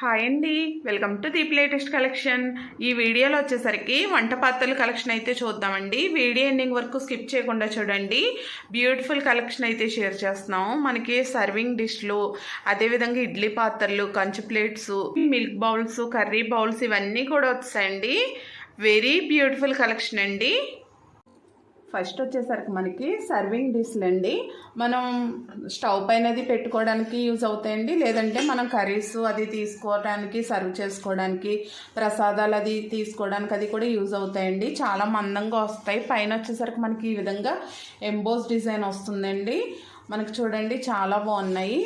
Hi అండి, welcome to Deep latest collection. ఈ వీడియోలో వచ్చేసరికి వంట పాత్రల కలెక్షన్ అయితే చూద్దామండి. వీడియో ఎండింగ్ వరకు స్కిప్ చేయకుండా చూడండి. బ్యూటిఫుల్ కలెక్షన్ అయితే షేర్ చేస్తున్నాం. మనకి సర్వింగ్ డిష్లు, అదేవిధంగా ఇడ్లీ పాత్రలు, కంచు plates, milk bowls, curry bowls ఇవన్నీ కూడా వచ్చాయండి. వెరీ బ్యూటిఫుల్ కలెక్షన్ అండి. ఫస్ట్ వచ్చేసరికి మనకి సర్వింగ్ డిష్లు అండి. మనం స్టవ్ పైనది పెట్టుకోవడానికి యూజ్ అవుతాయండి, లేదంటే మనం కర్రీస్ అది తీసుకోవడానికి, సర్వ్ చేసుకోవడానికి, ప్రసాదాలు అది తీసుకోవడానికి అది కూడా యూజ్ అవుతాయండి. చాలా మందంగా వస్తాయి. పైన వచ్చేసరికి మనకి ఈ విధంగా ఎంబోస్ డిజైన్ వస్తుందండి. మనకి చూడండి చాలా బాగున్నాయి.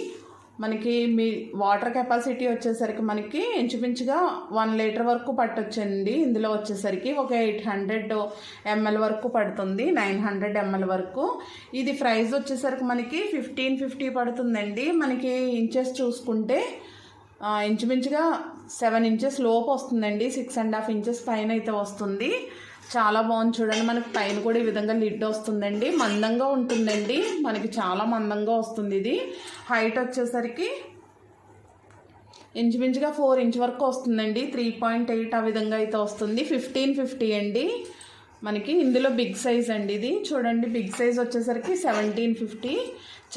మనకి మీ వాటర్ కెపాసిటీ వచ్చేసరికి మనకి ఇంచుమించుగా 1 లీటర్ వరకు పట్టొచ్చండి. ఇందులో వచ్చేసరికి ఒక 800 ml వరకు పడుతుంది, 900 ml వరకు. ఇది ప్రైస్ వచ్చేసరికి మనకి 1550 పడుతుందండి. మనకి ఇంచెస్ చూసుకుంటే ఇంచుమించుగా 7 ఇంచెస్ లోపు వస్తుందండి. 6.5 ఇంచెస్ పైన అయితే వస్తుంది. చాలా బాగుంది చూడండి. మనకి పైన కూడా ఈ విధంగా లిడ్ వస్తుందండి. మందంగా ఉంటుందండి, మనకి చాలా మందంగా వస్తుంది. ఇది హైట్ వచ్చేసరికి ఇంచుమించుగా 4 ఇంచ్ వరకు వస్తుందండి. 3.8 ఆ విధంగా అయితే వస్తుంది. 1550 అండి. మనకి ఇందులో బిగ్ సైజ్ అండి. ఇది చూడండి, బిగ్ సైజ్ వచ్చేసరికి 1750.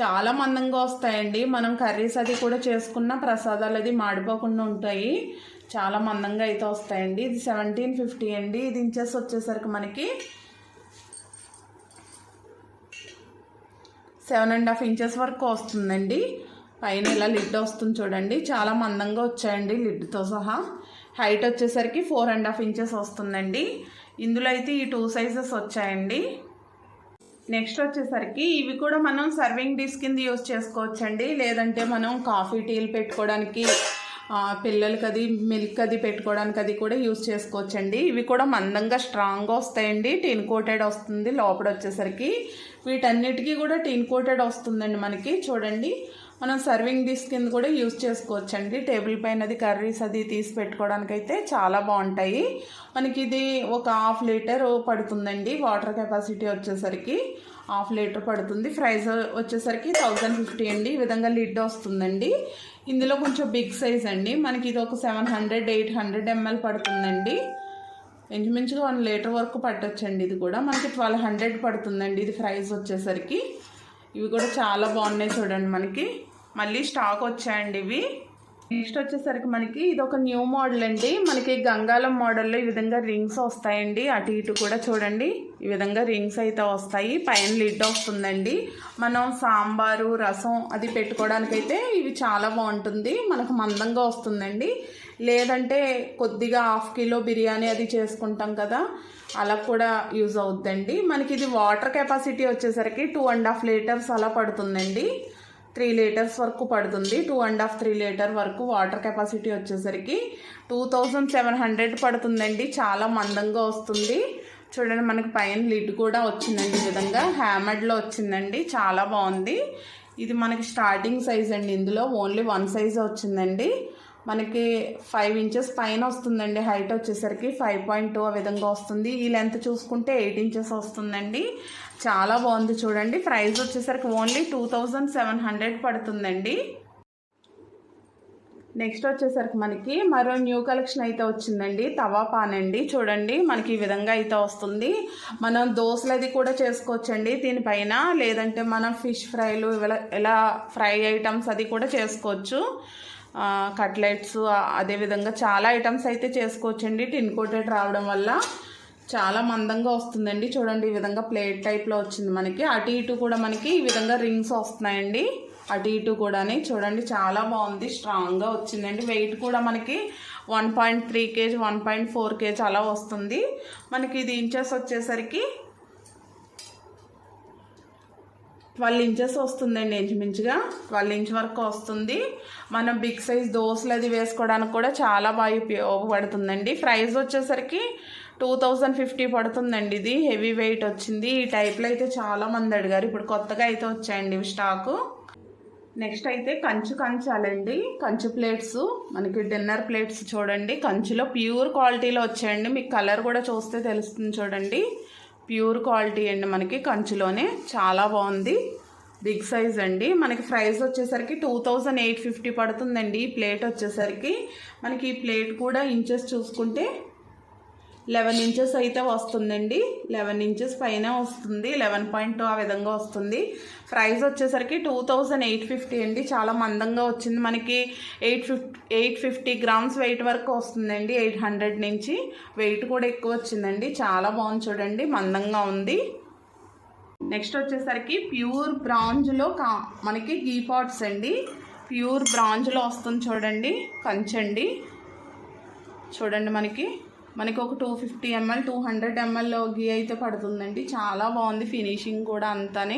చాలా మందంగా వస్తాయండి. మనం కర్రీస్ అది కూడా చేసుకున్న ప్రసాదాలు అది మాడిపోకుండా ఉంటాయి. చాలా మందంగా అయితే వస్తాయండి. ఇది 1750 అండి. ఇది ఇంచెస్ వచ్చేసరికి మనకి 7.5 ఇంచెస్ వరకు వస్తుందండి. పైన ఇలా లిడ్ వస్తుంది చూడండి. చాలా మందంగా వచ్చాయండి లిడ్తో సహా. హైట్ వచ్చేసరికి 4.5 ఇంచెస్ వస్తుందండి. ఇందులో అయితే ఈ 2 సైజెస్ వచ్చాయండి. నెక్స్ట్ వచ్చేసరికి ఇవి కూడా మనం సర్వింగ్ డిష్ కింద యూజ్ చేసుకోవచ్చండి, లేదంటే మనం కాఫీ టీలు పెట్టుకోవడానికి, పిల్లలకి అది మిల్క్ అది పెట్టుకోవడానికి అది కూడా యూజ్ చేసుకోవచ్చండి. ఇవి కూడా మందంగా స్ట్రాంగ్గా వస్తాయండి. టిన్ కోటెడ్ వస్తుంది లోపల వచ్చేసరికి. వీటన్నిటికీ కూడా టిన్ కోటెడ్ వస్తుందండి. మనకి చూడండి, మనం సర్వింగ్ డిష్ కింద కూడా యూజ్ చేసుకోవచ్చండి. టేబుల్ పైన అది కర్రీస్ అది తీసి పెట్టుకోవడానికి అయితే చాలా బాగుంటాయి. మనకి ఇది ఒక 1/2 లీటర్ పడుతుందండి. వాటర్ కెపాసిటీ వచ్చేసరికి 1/2 లీటర్ పడుతుంది. ప్రైస్ వచ్చేసరికి 1050 అండి. ఈ విధంగా లిడ్ వస్తుందండి. ఇందులో కొంచెం బిగ్ సైజ్ అండి. మనకి ఇది ఒక 700-800 ml పడుతుందండి. ఇంచుమించుగా 1 లీటర్ వరకు పట్టొచ్చండి. ఇది కూడా మనకి 1200 పడుతుందండి. ఇది ప్రైస్ వచ్చేసరికి. ఇవి కూడా చాలా బాగున్నాయి చూడండి. మనకి మళ్ళీ స్టాక్ వచ్చాయండి ఇవి. నెక్స్ట్ వచ్చేసరికి మనకి ఇది ఒక న్యూ మోడల్ అండి. మనకి గంగాలం మోడల్లో ఈ విధంగా రింగ్స్ వస్తాయండి. అటు ఇటు కూడా చూడండి, ఈ విధంగా రింగ్స్ అయితే వస్తాయి. పైన లిడ్ వస్తుందండి. మనం సాంబారు, రసం అది పెట్టుకోవడానికైతే ఇవి చాలా బాగుంటుంది. మనకు మందంగా వస్తుందండి. లేదంటే కొద్దిగా 1/2 కిలో బిర్యానీ అది చేసుకుంటాం కదా, అలా కూడా యూజ్ అవుద్దండి. మనకి ఇది వాటర్ కెపాసిటీ వచ్చేసరికి 2.5 లీటర్స్ అలా పడుతుందండి. 3 లీటర్స్ వరకు పడుతుంది. 2.5-3 లీటర్ వరకు వాటర్ కెపాసిటీ వచ్చేసరికి 2700 పడుతుందండి. చాలా మందంగా వస్తుంది చూడండి. మనకి పైన లిడ్ కూడా వచ్చిందండి. ఈ విధంగా హ్యామర్డ్లో వచ్చిందండి. చాలా బాగుంది. ఇది మనకి స్టార్టింగ్ సైజ్ అండి. ఇందులో ఓన్లీ 1 సైజ్ వచ్చిందండి. మనకి 5 ఇంచెస్ పైన వస్తుందండి. హైట్ వచ్చేసరికి 5.2 ఆ విధంగా వస్తుంది. ఈ లెంత్ చూసుకుంటే 8 ఇంచెస్ వస్తుందండి. చాలా బాగుంది చూడండి. ప్రైస్ వచ్చేసరికి ఓన్లీ 2700 పడుతుందండి. నెక్స్ట్ వచ్చేసరికి మనకి మరో న్యూ కలెక్షన్ అయితే వచ్చిందండి. తవా పాన్ అండి. చూడండి, మనకి ఈ విధంగా అయితే వస్తుంది. మనం దోశలు అది కూడా చేసుకోవచ్చండి దీనిపైన, లేదంటే మనం ఫిష్ ఫ్రైలు ఇలా ఫ్రై ఐటమ్స్ అది కూడా చేసుకోవచ్చు. కట్లెట్స్, అదేవిధంగా చాలా ఐటమ్స్ అయితే చేసుకోవచ్చండి. టిన్ కోటెడ్ రావడం వల్ల చాలా మందంగా వస్తుందండి. చూడండి, ఈ విధంగా ప్లేట్ టైప్లో వచ్చింది మనకి. అటు ఇటు కూడా మనకి ఈ విధంగా రింగ్స్ వస్తున్నాయండి. అటు ఇటు కూడా చూడండి, చాలా బాగుంది. స్ట్రాంగ్గా వచ్చిందండి. వెయిట్ కూడా మనకి 1.3 kg 1.4 kg అలా వస్తుంది. మనకి ఇది ఇంచెస్ వచ్చేసరికి 12 ఇంచెస్ వస్తుందండి. ఇంచుమించుగా 12 ఇంచ్ వరకు వస్తుంది. మనం బిగ్ సైజ్ దోశలు అది వేసుకోవడానికి కూడా చాలా బాగా ఉపయోగపడుతుందండి. ప్రైస్ వచ్చేసరికి 2050 పడుతుందండి. ఇది హెవీ వెయిట్ వచ్చింది. ఈ టైప్లో అయితే చాలా మంది అడిగారు. ఇప్పుడు కొత్తగా అయితే వచ్చాయండి ఇవి స్టాకు. నెక్స్ట్ అయితే కంచాలండి. కంచు ప్లేట్స్, మనకి డిన్నర్ ప్లేట్స్ చూడండి. కంచులో ప్యూర్ క్వాలిటీలో వచ్చాయండి. మీకు కలర్ కూడా చూస్తే తెలుస్తుంది చూడండి. ప్యూర్ క్వాలిటీ అండి మనకి కంచులోనే. చాలా బాగుంది. బిగ్ సైజ్ అండి. మనకి ప్రైస్ వచ్చేసరికి 2850 పడుతుందండి ఈ ప్లేట్ వచ్చేసరికి. మనకి ఈ ప్లేట్ కూడా ఇంచెస్ చూసుకుంటే 11 ఇంచెస్ అయితే వస్తుందండి. 11 ఇంచెస్ పైన వస్తుంది, 11.2 ఆ విధంగా వస్తుంది. ప్రైస్ వచ్చేసరికి 2850 అండి. చాలా మందంగా వచ్చింది. మనకి 850 గ్రామ్స్ వెయిట్ వరకు వస్తుందండి. 800 నుంచి వెయిట్ కూడా ఎక్కువ వచ్చిందండి. చాలా బాగుంది చూడండి, మందంగా ఉంది. నెక్స్ట్ వచ్చేసరికి ప్యూర్ బ్రాంజ్లో మనకి గీ పాట్స్ అండి. ప్యూర్ బ్రాంజ్లో వస్తుంది చూడండి, కంచండి. చూడండి మనకి ఒక 250 ml 200 ml గీ అయితే పడుతుందండి. చాలా బాగుంది ఫినిషింగ్ కూడా అంతానే.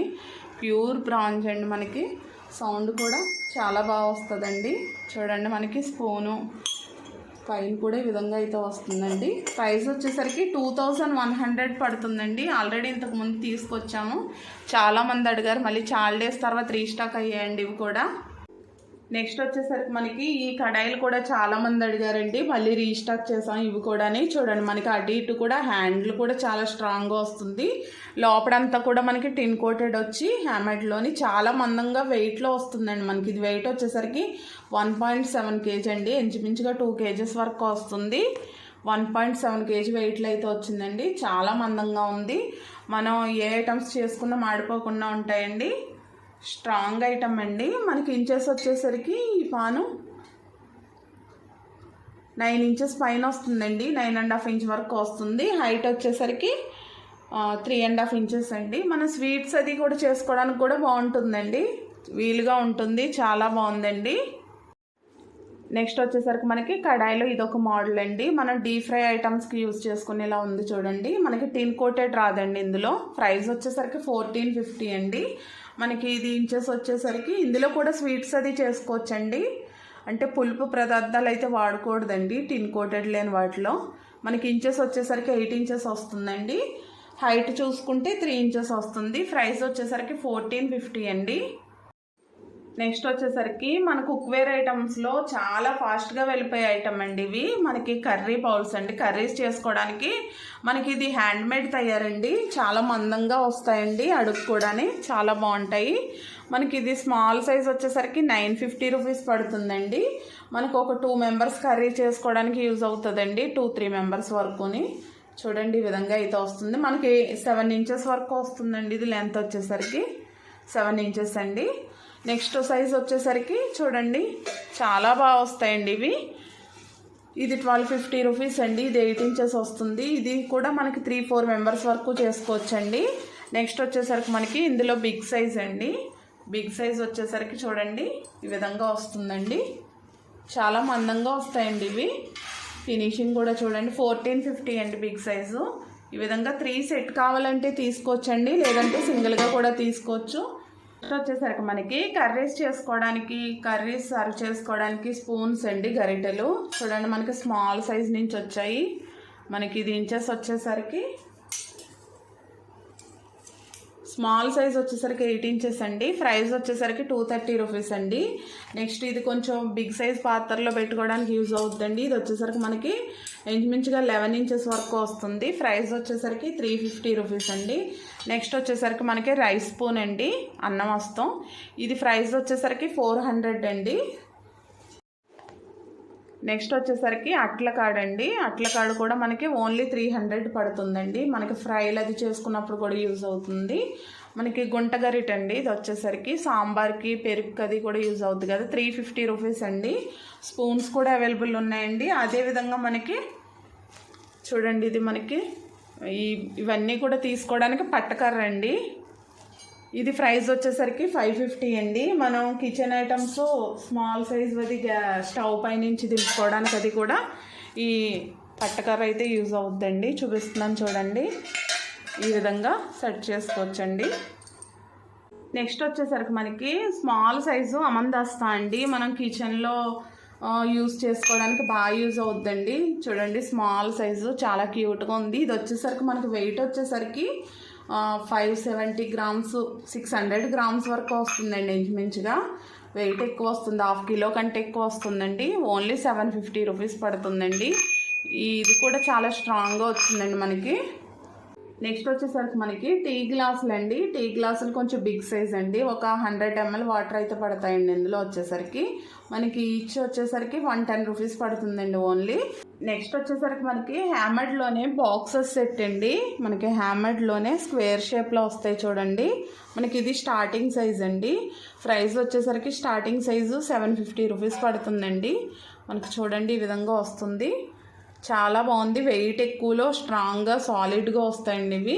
ప్యూర్ బ్రాంజ్ అండి. మనకి సౌండ్ కూడా చాలా బాగా వస్తుందండి. చూడండి మనకి స్పూను పైన కూడా ఈ విధంగా అయితే వస్తుందండి. ప్రైస్ వచ్చేసరికి 2100 పడుతుందండి. ఆల్రెడీ ఇంతకుముందు తీసుకొచ్చాము, చాలామంది అడిగారు, మళ్ళీ చాలా డేస్ తర్వాత రీస్టాక్ అయ్యాయండి ఇవి కూడా. నెక్స్ట్ వచ్చేసరికి మనకి ఈ కడాయిలు కూడా చాలామంది అడిగారండి, మళ్ళీ రీస్టాక్ చేసాం ఇవి కూడా. చూడండి మనకి అటు ఇటు కూడా హ్యాండిల్ కూడా చాలా స్ట్రాంగ్గా వస్తుంది. లోపడంతా కూడా మనకి టిన్ కోటెడ్ వచ్చి హ్యామెడ్లోని చాలా మందంగా వెయిట్లో వస్తుందండి. మనకి ఇది వెయిట్ వచ్చేసరికి 1.7 kg అండి. ఇంచుమించుగా 2 kgs వరకు వస్తుంది. 1.7 kg వెయిట్లో అయితే వచ్చిందండి. చాలా మందంగా ఉంది. మనం ఏ ఐటమ్స్ చేసుకున్నా మాడిపోకుండా ఉంటాయండి. స్ట్రాంగ్ ఐటమ్ అండి. మనకి ఇంచెస్ వచ్చేసరికి ఈ పాను 9 ఇంచెస్ పైన వస్తుందండి. 9.5 ఇంచ్ వరకు వస్తుంది. హైట్ వచ్చేసరికి 3.5 ఇంచెస్ అండి. మన స్వీట్స్ అది కూడా చేసుకోవడానికి కూడా బాగుంటుందండి, వీలుగా ఉంటుంది. చాలా బాగుందండి. నెక్స్ట్ వచ్చేసరికి మనకి కడాయిలో ఇదొక మోడల్ అండి. మనం డీప్ ఫ్రై ఐటమ్స్కి యూజ్ చేసుకునేలా ఉంది చూడండి. మనకి టిన్ కోటెడ్ రాదండి ఇందులో. ప్రైస్ వచ్చేసరికి 1450 అండి. మనకి ఇది ఇంచెస్ వచ్చేసరికి ఇందులో కూడా స్వీట్స్ అది చేసుకోవచ్చండి. అంటే పులుపు పదార్థాలు అయితే వాడకూడదండి టిన్ కోటెడ్ లేని వాటిలో. మనకి ఇంచెస్ వచ్చేసరికి 8 ఇంచెస్ వస్తుందండి. హైట్ చూసుకుంటే 3 ఇంచెస్ వస్తుంది. ప్రైస్ వచ్చేసరికి 1450 అండి. నెక్స్ట్ వచ్చేసరికి మన కుక్వేర్ ఐటమ్స్లో చాలా ఫాస్ట్గా వెళ్ళిపోయే ఐటమ్ అండి ఇవి. మనకి కర్రీ బౌల్స్ అండి. కర్రీస్ చేసుకోవడానికి మనకి ఇది హ్యాండ్మేడ్ తయారండి. చాలా మందంగా వస్తాయండి, అడుగు కూడా చాలా బాగుంటాయి. మనకి ఇది స్మాల్ సైజ్ వచ్చేసరికి 950 రూపీస్ పడుతుందండి. మనకు ఒక 2 మెంబర్స్ కర్రీ చేసుకోవడానికి యూజ్ అవుతుందండి. 2-3 మెంబర్స్ వరకుని. చూడండి ఈ విధంగా అయితే వస్తుంది. మనకి 7 ఇంచెస్ వరకు వస్తుందండి. ఇది లెంత్ వచ్చేసరికి 7 ఇంచెస్ అండి. నెక్స్ట్ సైజ్ వచ్చేసరికి చూడండి చాలా బాగా వస్తాయండి ఇవి. ఇది 1250 రూపీస్ అండి. ఇది 8 ఇంచెస్ వస్తుంది. ఇది కూడా మనకి 3-4 మెంబర్స్ వరకు చేసుకోవచ్చండి. నెక్స్ట్ వచ్చేసరికి మనకి ఇందులో బిగ్ సైజ్ అండి. బిగ్ సైజ్ వచ్చేసరికి చూడండి ఈ విధంగా వస్తుందండి. చాలా మందంగా వస్తాయండి ఇవి. ఫినిషింగ్ కూడా చూడండి 1450 అండి బిగ్ సైజు. ఈ విధంగా 3 సెట్ కావాలంటే తీసుకోవచ్చండి, లేదంటే సింగిల్గా కూడా తీసుకోవచ్చు. వచ్చేసరికి మనకి కర్రీస్ చేసుకోవడానికి, కర్రీస్ సర్వ్ చేసుకోవడానికి స్పూన్స్ అండి, గరిటెలు. చూడండి మనకి స్మాల్ సైజ్ నుంచి వచ్చాయి. మనకి ఇది ఇంచెస్ వచ్చేసరికి స్మాల్ సైజ్ వచ్చేసరికి 8 ఇంచెస్ అండి. ప్రైస్ వచ్చేసరికి 230 రూపీస్ అండి. నెక్స్ట్ ఇది కొంచెం బిగ్ సైజ్ పాత్రలో పెట్టుకోవడానికి యూజ్ అవుతుందండి. ఇది వచ్చేసరికి మనకి ఇంచుమించుగా 11 ఇంచెస్ వరకు వస్తుంది. ప్రైస్ వచ్చేసరికి 350 రూపీస్ అండి. నెక్స్ట్ వచ్చేసరికి మనకి రైస్ స్పూన్ అండి, అన్నం వస్తాం. ఇది ప్రైస్ వచ్చేసరికి 400 అండి. నెక్స్ట్ వచ్చేసరికి అట్లకాడ అండి. అట్లకాడ కూడా మనకి ఓన్లీ 300 పడుతుందండి. మనకి ఫ్రైలు అది చేసుకున్నప్పుడు కూడా యూజ్ అవుతుంది. మనకి గుంట గరిట అండి. ఇది వచ్చేసరికి సాంబార్కి, పెరుగు అది కూడా యూజ్ అవుతుంది కదా. 350 రూపీస్ అండి. స్పూన్స్ కూడా అవైలబుల్ ఉన్నాయండి. అదేవిధంగా మనకి చూడండి ఇది మనకి ఇవన్నీ కూడా తీసుకోవడానికి పట్టకర్ర అండి. ఇది ప్రైస్ వచ్చేసరికి 550 అండి. మనం కిచెన్ ఐటమ్స్ స్మాల్ సైజ్ అది స్టవ్ పై నుంచి దింపుకోవడానికి అది కూడా ఈ పట్టకర్ర అయితే యూజ్ అవుతుందండి. చూపిస్తున్నాను చూడండి, ఈ విధంగా సెట్ చేసుకోవచ్చండి. నెక్స్ట్ వచ్చేసరికి మనకి స్మాల్ సైజు అమందస్తా అండి. మనం కిచెన్లో యూజ్ చేసుకోవడానికి బాగా యూజ్ అవుతుందండి. చూడండి స్మాల్ సైజు చాలా క్యూట్గా ఉంది. ఇది వచ్చేసరికి మనకి వెయిట్ వచ్చేసరికి 570 గ్రామ్స్ 600 గ్రామ్స్ వరకు వస్తుందండి. ఇంచుమించుగా వెయిట్ ఎక్కువ వస్తుంది, 1/2 కిలో కంటే ఎక్కువ వస్తుందండి. ఓన్లీ 750 రూపీస్ పడుతుందండి. ఇది కూడా చాలా స్ట్రాంగ్గా వచ్చిందండి మనకి. నెక్స్ట్ వచ్చేసరికి మనకి టీ గ్లాసులు అండి. టీ గ్లాసులు కొంచెం బిగ్ సైజ్ అండి. ఒక 100 ml వాటర్ అయితే పడతాయండి ఇందులో వచ్చేసరికి. మనకి ఈచ్ వచ్చేసరికి 110 రూపీస్ పడుతుందండి ఓన్లీ. నెక్స్ట్ వచ్చేసరికి మనకి హ్యామర్డ్లోనే బాక్సెస్ సెట్ అండి. మనకి హ్యామర్డ్లోనే స్క్వేర్ షేప్లో వస్తాయి చూడండి. మనకి ఇది స్టార్టింగ్ సైజ్ అండి. ప్రైస్ వచ్చేసరికి స్టార్టింగ్ సైజు 750 రూపీస్ పడుతుందండి. మనకి చూడండి ఈ విధంగా వస్తుంది. చాలా బాగుంది. వెయిట్ ఎక్కువలో స్ట్రాంగ్గా సాలిడ్గా వస్తాయండి ఇవి.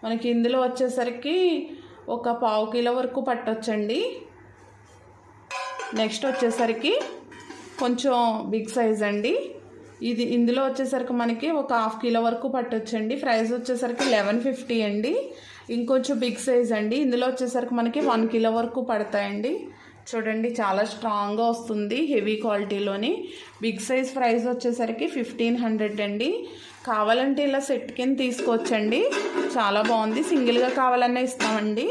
మనకి ఇందులో వచ్చేసరికి ఒక 1/2 కిలో వరకు పట్టొచ్చండి. నెక్స్ట్ వచ్చేసరికి కొంచెం బిగ్ సైజ్ అండి. ఇందులో వచ్చేసరికి మనకి ఒక 1/2 కిలో వరకు పట్టొచ్చండి. ప్రైస్ వచ్చేసరికి 1150 అండి. ఇంకొంచెం బిగ్ సైజ్ అండి. ఇందులో వచ్చేసరికి మనకి 1 కిలో వరకు పడతాయండి. చూడండి చాలా స్ట్రాంగ్గా వస్తుంది, హెవీ క్వాలిటీలోని. బిగ్ సైజ్ ప్రైస్ వచ్చేసరికి 1500 అండి. కావాలంటే ఇలా సెట్ కింద తీసుకోవచ్చండి. చాలా బాగుంది. సింగిల్గా కావాలన్నా ఇస్తామండి.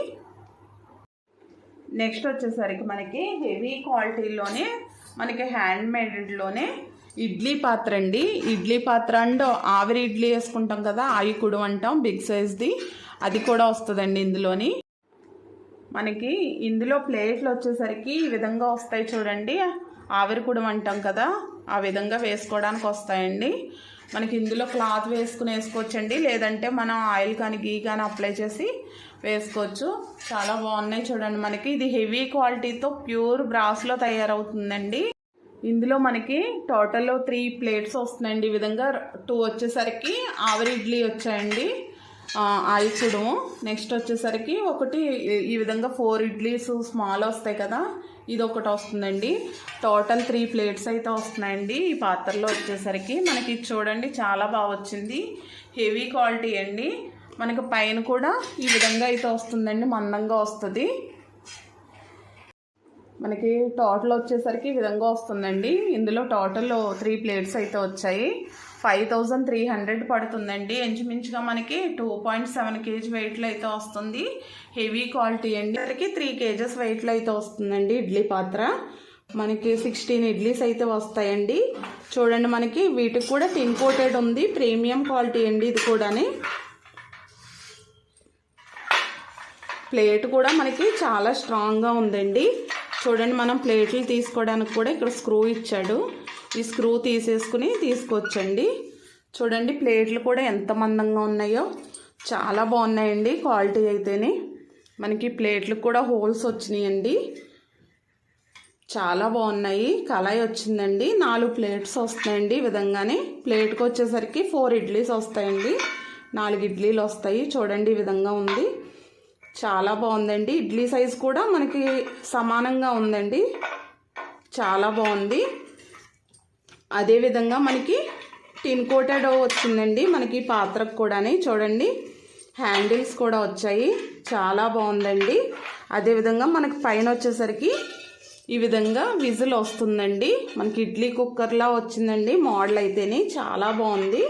నెక్స్ట్ వచ్చేసరికి మనకి హెవీ క్వాలిటీలోనే మనకి హ్యాండ్ మేడెడ్లోనే ఇడ్లీ పాత్ర అండి. ఇడ్లీ పాత్ర అండ్ ఆవిరి ఇడ్లీ వేసుకుంటాం కదా, ఆయికుడు అంటాం, బిగ్ సైజ్ది, అది కూడా వస్తుందండి ఇందులోని. మనకి ఇందులో ప్లేట్లు వచ్చేసరికి ఈ విధంగా వస్తాయి చూడండి. ఆవిరికుడు అంటాం కదా, ఆ విధంగా వేసుకోవడానికి వస్తాయండి. మనకి ఇందులో క్లాత్ వేసుకోవచ్చండి. లేదంటే మనం ఆయిల్ కానీ గీ కానీ అప్లై చేసి వేసుకోవచ్చు. చాలా బాగున్నాయి చూడండి. మనకి ఇది హెవీ క్వాలిటీతో ప్యూర్ బ్రాస్లో తయారవుతుందండి. ఇందులో మనకి టోటల్ 3 ప్లేట్స్ వస్తున్నాయండి. ఈ విధంగా 2 వచ్చేసరికి ఆవిరి ఇడ్లీ వచ్చాయండి, ఆయికుడు. నెక్స్ట్ వచ్చేసరికి ఒకటి ఈ విధంగా 4 ఇడ్లీస్ స్మాల్ వస్తాయి కదా, ఇది ఒకటి వస్తుందండి. టోటల్ 3 ప్లేట్స్ అయితే వస్తున్నాయండి ఈ పాత్రలో వచ్చేసరికి. మనకి చూడండి చాలా బాగా వచ్చింది, హెవీ క్వాలిటీ అండి. మనకి పైన కూడా ఈ విధంగా అయితే వస్తుందండి, మందంగా వస్తుంది. మనకి టోటల్ వచ్చేసరికి ఈ విధంగా వస్తుందండి. ఇందులో టోటల్ 3 ప్లేట్స్ అయితే వచ్చాయి. 5300 పడుతుందండి. ఇంచుమించుగా మనకి 2.7 kg వెయిట్లో అయితే వస్తుంది. హెవీ క్వాలిటీ అండి. మనకి 3 kgs వెయిట్లో అయితే వస్తుందండి ఇడ్లీ పాత్ర. మనకి 16 ఇడ్లీస్ అయితే వస్తాయండి. చూడండి మనకి వీటికి కూడా టిన్ కోటెడ్ ఉంది, ప్రీమియం క్వాలిటీ అండి ఇది కూడాని. ప్లేట్ కూడా మనకి చాలా స్ట్రాంగ్గా ఉందండి. చూడండి మనం ప్లేట్లు తీసుకోవడానికి కూడా ఇక్కడ స్క్రూ ఇచ్చాడు. ఈ స్క్రూ తీసేసుకుని తీసుకోవచ్చండి. చూడండి ప్లేట్లు కూడా ఎంత మందంగా ఉన్నాయో, చాలా బాగున్నాయండి క్వాలిటీ అయితేనే. మనకి ప్లేట్లు కూడా హోల్స్ వచ్చినాయండి, చాలా బాగున్నాయి. కళాయి వచ్చిందండి. 4 ప్లేట్స్ వస్తాయండి ఈ విధంగానే. ప్లేట్కి వచ్చేసరికి 4 ఇడ్లీస్ వస్తాయండి, 4 ఇడ్లీలు వస్తాయి. చూడండి ఈ విధంగా ఉంది, చాలా బాగుందండి. ఇడ్లీ సైజ్ కూడా మనకి సమానంగా ఉందండి, చాలా బాగుంది. అదేవిధంగా మనకి టిన్ కోటెడ్ వచ్చిందండి మనకి పాత్రకు కూడా. చూడండి హ్యాండిల్స్ కూడా వచ్చాయి, చాలా బాగుందండి. అదేవిధంగా మనకి పైన వచ్చేసరికి ఈ విధంగా విజిల్ వస్తుందండి. మనకి ఇడ్లీ కుక్కర్లా వచ్చిందండి మోడల్ అయితేనే, చాలా బాగుంది.